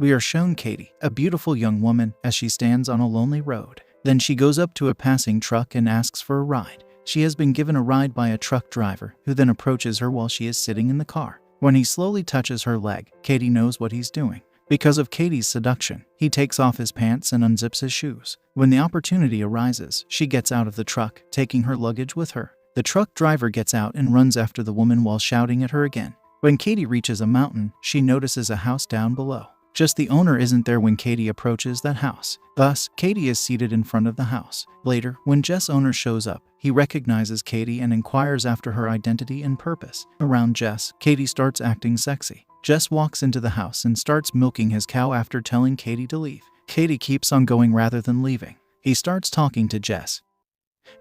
We are shown Katie, a beautiful young woman, as she stands on a lonely road. Then she goes up to a passing truck and asks for a ride. She has been given a ride by a truck driver, who then approaches her while she is sitting in the car. When he slowly touches her leg, Katie knows what he's doing. Because of Katie's seduction, he takes off his pants and unzips his shoes. When the opportunity arises, she gets out of the truck, taking her luggage with her. The truck driver gets out and runs after the woman while shouting at her again. When Katie reaches a mountain, she notices a house down below. Just the owner isn't there when Katie approaches that house. Thus, Katie is seated in front of the house. Later, when Jess' owner shows up, he recognizes Katie and inquires after her identity and purpose. Around Jess, Katie starts acting sexy. Jess walks into the house and starts milking his cow after telling Katie to leave. Katie keeps on going rather than leaving. He starts talking to Jess,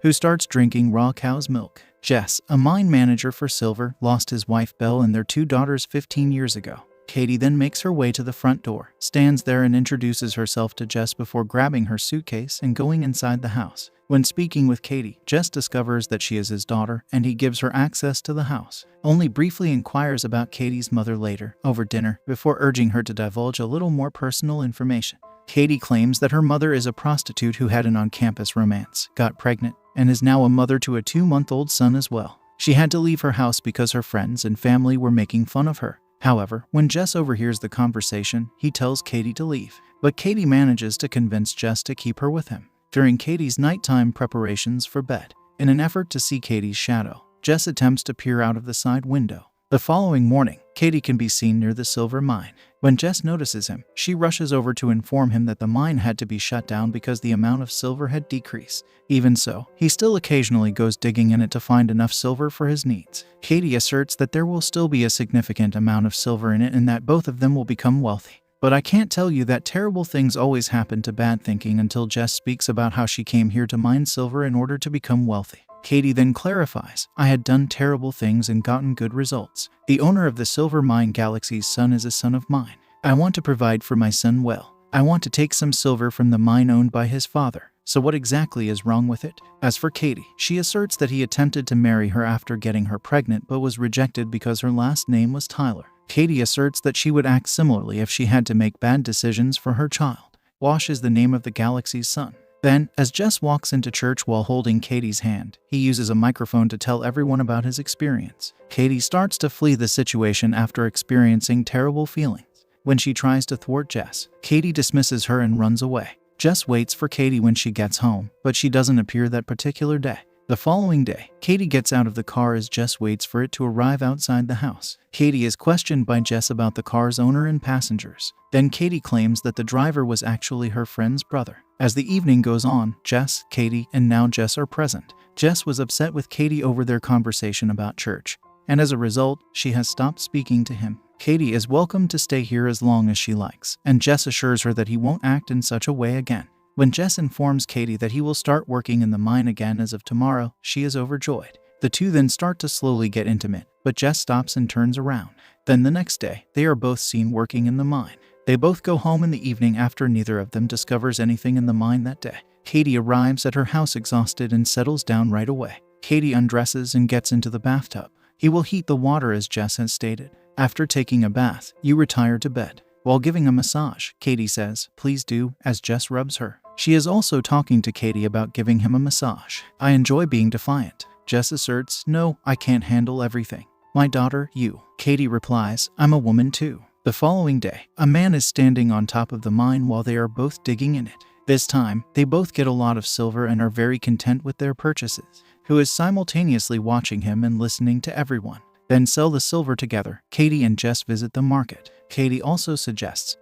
who starts drinking raw cow's milk. Jess, a mine manager for silver, lost his wife Belle and their 2 daughters 15 years ago. Katie then makes her way to the front door, stands there and introduces herself to Jess before grabbing her suitcase and going inside the house. When speaking with Katie, Jess discovers that she is his daughter and he gives her access to the house. Only briefly inquires about Katie's mother later, over dinner, before urging her to divulge a little more personal information. Katie claims that her mother is a prostitute who had an on-campus romance, got pregnant, and is now a mother to a 2-month-old son as well. She had to leave her house because her friends and family were making fun of her. However, when Jess overhears the conversation, he tells Katie to leave. But Katie manages to convince Jess to keep her with him. During Katie's nighttime preparations for bed, in an effort to see Katie's shadow, Jess attempts to peer out of the side window. The following morning, Katie can be seen near the silver mine. When Jess notices him, she rushes over to inform him that the mine had to be shut down because the amount of silver had decreased. Even so, he still occasionally goes digging in it to find enough silver for his needs. Katie asserts that there will still be a significant amount of silver in it and that both of them will become wealthy. But I can't tell you that terrible things always happen to bad thinking until Jess speaks about how she came here to mine silver in order to become wealthy. Katie then clarifies, I had done terrible things and gotten good results. The owner of the silver mine Galaxy's son is a son of mine. I want to provide for my son well. I want to take some silver from the mine owned by his father. So what exactly is wrong with it? As for Katie, she asserts that he attempted to marry her after getting her pregnant but was rejected because her last name was Tyler. Katie asserts that she would act similarly if she had to make bad decisions for her child. Wash is the name of the Galaxy's son. Then, as Jess walks into church while holding Katie's hand, he uses a microphone to tell everyone about his experience. Katie starts to flee the situation after experiencing terrible feelings. When she tries to thwart Jess, Katie dismisses her and runs away. Jess waits for Katie when she gets home, but she doesn't appear that particular day. The following day, Katie gets out of the car as Jess waits for it to arrive outside the house. Katie is questioned by Jess about the car's owner and passengers. Then Katie claims that the driver was actually her friend's brother. As the evening goes on, Jess, Katie, and now Jess are present. Jess was upset with Katie over their conversation about church, and as a result, she has stopped speaking to him. Katie is welcome to stay here as long as she likes, and Jess assures her that he won't act in such a way again. When Jess informs Katie that he will start working in the mine again as of tomorrow, she is overjoyed. The two then start to slowly get intimate, but Jess stops and turns around. Then the next day, they are both seen working in the mine. They both go home in the evening after neither of them discovers anything in the mine that day. Katie arrives at her house exhausted and settles down right away. Katie undresses and gets into the bathtub. He will heat the water as Jess has stated. After taking a bath, you retire to bed. While giving a massage, Katie says, "Please do," as Jess rubs her. She is also talking to Katie about giving him a massage. "I enjoy being defiant." Jess asserts, "No, I can't handle everything. My daughter, you." Katie replies, "I'm a woman too." The following day, a man is standing on top of the mine while they are both digging in it. This time, they both get a lot of silver and are very content with their purchases. Who is simultaneously watching him and listening to everyone. Then sell the silver together. Katie and Jess visit the market. Katie also suggests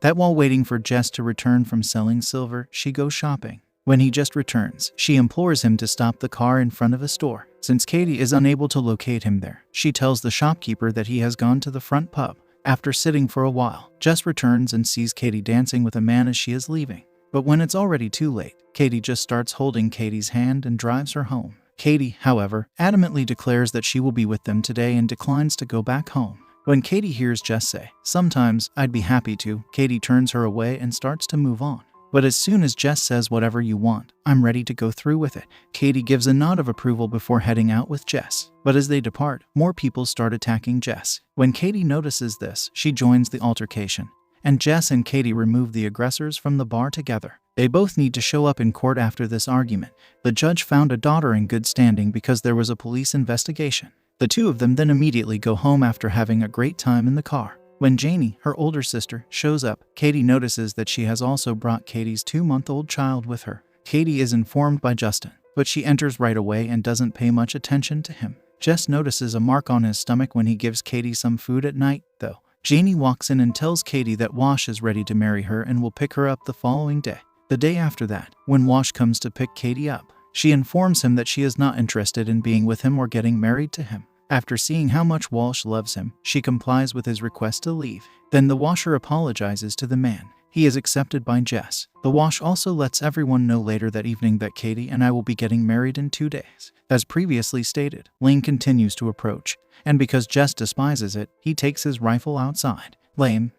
that while waiting for Jess to return from selling silver, she goes shopping. When he just returns, she implores him to stop the car in front of a store. Since Katie is unable to locate him there, she tells the shopkeeper that he has gone to the front pub. After sitting for a while, Jess returns and sees Katie dancing with a man as she is leaving. But when it's already too late, Katie just starts holding Katie's hand and drives her home. Katie, however, adamantly declares that she will be with them today and declines to go back home. When Katie hears Jess say, "Sometimes I'd be happy to," Katie turns her away and starts to move on. But as soon as Jess says, "Whatever you want, I'm ready to go through with it," Katie gives a nod of approval before heading out with Jess. But as they depart, more people start attacking Jess. When Katie notices this, she joins the altercation. and Jess and Katie remove the aggressors from the bar together. They both need to show up in court after this argument. The judge found a daughter in good standing because there was a police investigation. The two of them then immediately go home after having a great time in the car. When Janie, her older sister, shows up, Katie notices that she has also brought Katie's 2-month-old child with her. Katie is informed by Justin, but she enters right away and doesn't pay much attention to him. Jess notices a mark on his stomach when he gives Katie some food at night, though. Janie walks in and tells Katie that Wash is ready to marry her and will pick her up the following day. The day after that, when Wash comes to pick Katie up, she informs him that she is not interested in being with him or getting married to him. After seeing how much Walsh loves him, she complies with his request to leave. Then the washer apologizes to the man. He is accepted by Jess. The Wash also lets everyone know later that evening that Katie and I will be getting married in 2 days. As previously stated, Lane continues to approach, and because Jess despises it, he takes his rifle outside. Lane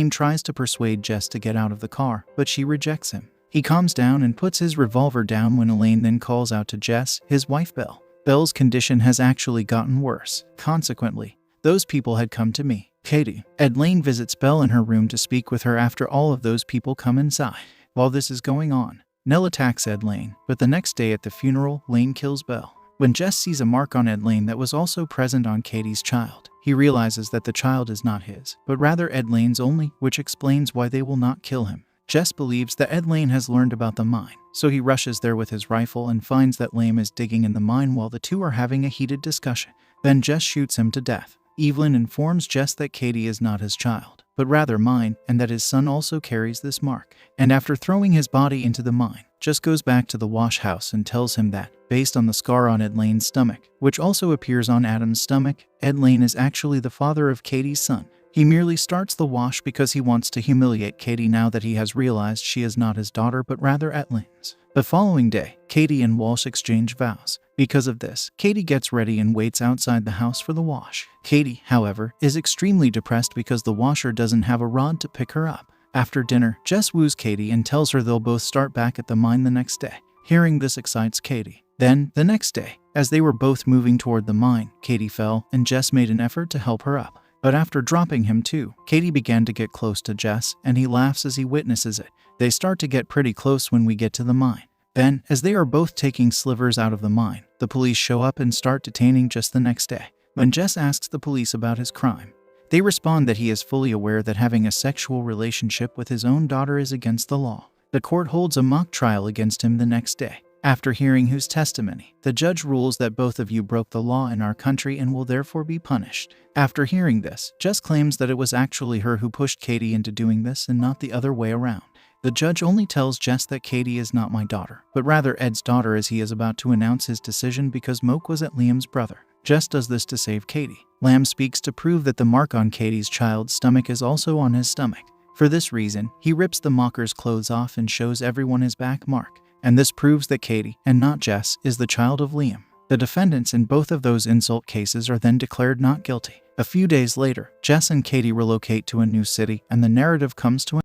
tries to persuade Jess to get out of the car, but she rejects him. He calms down and puts his revolver down when Elaine then calls out to Jess, his wife Belle. Belle's condition has actually gotten worse. Consequently, those people had come to me, Katie. Lane visits Belle in her room to speak with her after all of those people come inside. While this is going on, Nell attacks Lane, but the next day at the funeral, Lane kills Belle. When Jess sees a mark on Lane that was also present on Katie's child, he realizes that the child is not his, but rather Lane's only, which explains why they will not kill him. Jess believes that Lane has learned about the mine, so he rushes there with his rifle and finds that Lane is digging in the mine while the two are having a heated discussion. Then Jess shoots him to death. Evelyn informs Jess that Katie is not his child, but rather mine, and that his son also carries this mark. And after throwing his body into the mine, Jess goes back to the Wash house and tells him that, based on the scar on Lane's stomach, which also appears on Adam's stomach, Lane is actually the father of Katie's son. He merely starts the Wash because he wants to humiliate Katie now that he has realized she is not his daughter but rather Lane's. The following day, Katie and Walsh exchange vows. Because of this, Katie gets ready and waits outside the house for the Wash. Katie, however, is extremely depressed because the washer doesn't have a rod to pick her up. After dinner, Jess woos Katie and tells her they'll both start back at the mine the next day. Hearing this excites Katie. Then, the next day, as they were both moving toward the mine, Katie fell and Jess made an effort to help her up. But after dropping him too, Katie began to get close to Jess, and he laughs as he witnesses it. They start to get pretty close when we get to the mine. Then, as they are both taking slivers out of the mine, the police show up and start detaining Jess the next day. When Jess asks the police about his crime, they respond that he is fully aware that having a sexual relationship with his own daughter is against the law. The court holds a mock trial against him the next day. After hearing his testimony, the judge rules that both of you broke the law in our country and will therefore be punished. After hearing this, Jess claims that it was actually her who pushed Katie into doing this and not the other way around. The judge only tells Jess that Katie is not my daughter, but rather Ed's daughter as he is about to announce his decision because Moke was Liam's brother. Jess does this to save Katie. Lamb speaks to prove that the mark on Katie's child's stomach is also on his stomach. For this reason, he rips the mocker's clothes off and shows everyone his back mark. And this proves that Katie, and not Jess, is the child of Liam. The defendants in both of those insult cases are then declared not guilty. A few days later, Jess and Katie relocate to a new city and the narrative comes to an